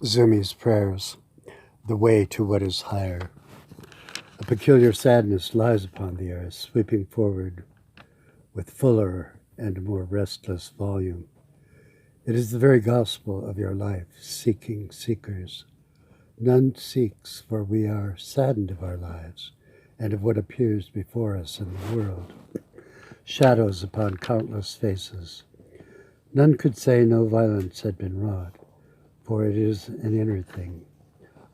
Zoomi's prayers, the way to what is higher. A peculiar sadness lies upon the earth, sweeping forward with fuller and more restless volume. It is the very gospel of your life, seeking seekers. None seeks, for we are saddened of our lives and of what appears before us in the world. Shadows upon countless faces. None could say no violence had been wrought, for it is an inner thing,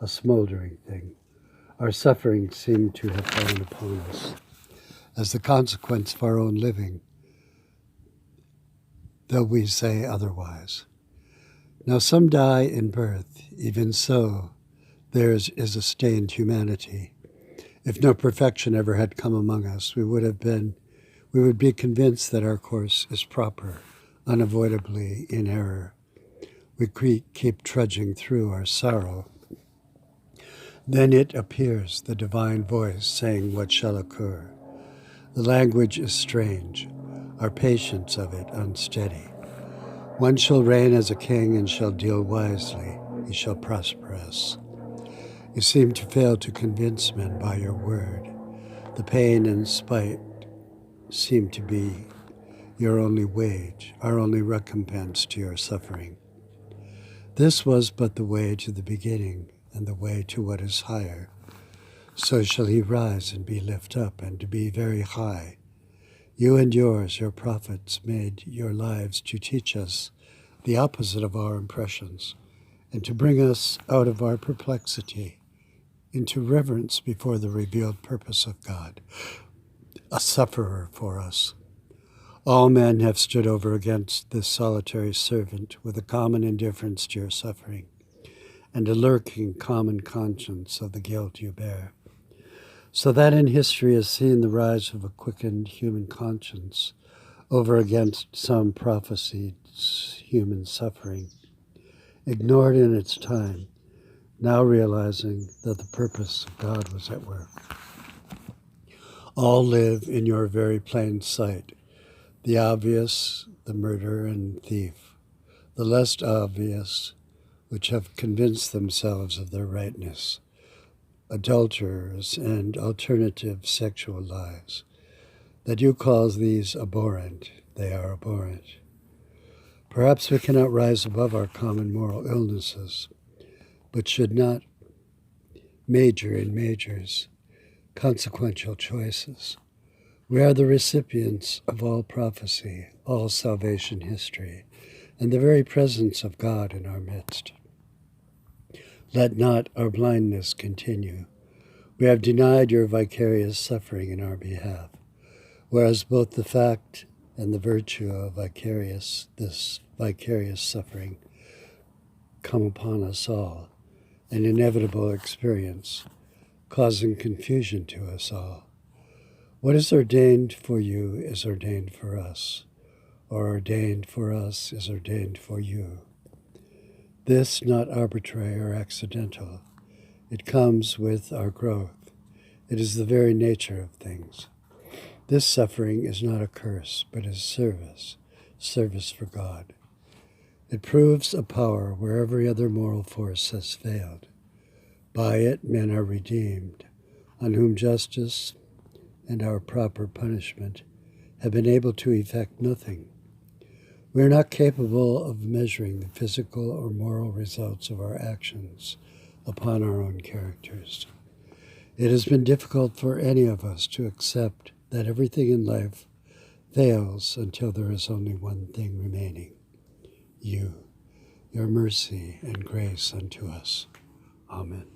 a smoldering thing. Our sufferings seem to have fallen upon us as the consequence of our own living, though we say otherwise. Now some die in birth, even so theirs is a stained humanity. If no perfection ever had come among us, we would be convinced that our course is proper, unavoidably in error. We keep trudging through our sorrow. Then it appears, the divine voice saying what shall occur. The language is strange, our patience of it unsteady. One shall reign as a king and shall deal wisely, he shall prosper us. You seem to fail to convince men by your word. The pain and spite seem to be your only wage, our only recompense to your suffering. This was but the way to the beginning, and the way to what is higher. So shall he rise and be lifted up, and to be very high. You and yours, your prophets, made your lives to teach us the opposite of our impressions, and to bring us out of our perplexity into reverence before the revealed purpose of God, a sufferer for us. All men have stood over against this solitary servant with a common indifference to your suffering and a lurking common conscience of the guilt you bear. So that in history is seen the rise of a quickened human conscience over against some prophesied human suffering, ignored in its time, now realizing that the purpose of God was at work. All live in your very plain sight, the obvious, the murderer and thief, the less obvious, which have convinced themselves of their rightness, adulterers and alternative sexual lives. That you call these abhorrent, they are abhorrent. Perhaps we cannot rise above our common moral illnesses, but should not major in majors, consequential choices. We are the recipients of all prophecy, all salvation history, and the very presence of God in our midst. Let not our blindness continue. We have denied your vicarious suffering in our behalf, whereas both the fact and the virtue of this vicarious suffering come upon us all, an inevitable experience, causing confusion to us all. What is ordained for you is ordained for us, or ordained for us is ordained for you. This not arbitrary or accidental. It comes with our growth. It is the very nature of things. This suffering is not a curse, but is service for God. It proves a power where every other moral force has failed. By it men are redeemed, on whom justice and our proper punishment have been able to effect nothing. We are not capable of measuring the physical or moral results of our actions upon our own characters. It has been difficult for any of us to accept that everything in life fails until there is only one thing remaining: you, your mercy and grace unto us. Amen.